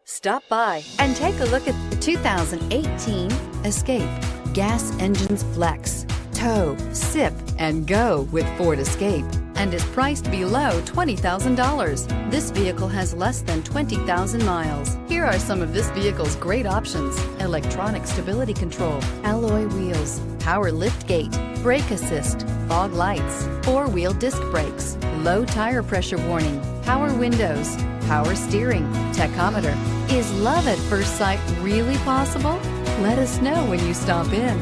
Stop by and take a look at the 2018 Escape. Gas engines flex, tow, sip, and go with Ford Escape, and is priced below $20,000. This vehicle has less than 20,000 miles. Here are some of this vehicle's great options: electronic stability control, alloy wheels, power lift gate, brake assist, fog lights, four-wheel disc brakes, low tire pressure warning, power windows, power steering, tachometer. Is love at first sight really possible? Let us know when you stop in.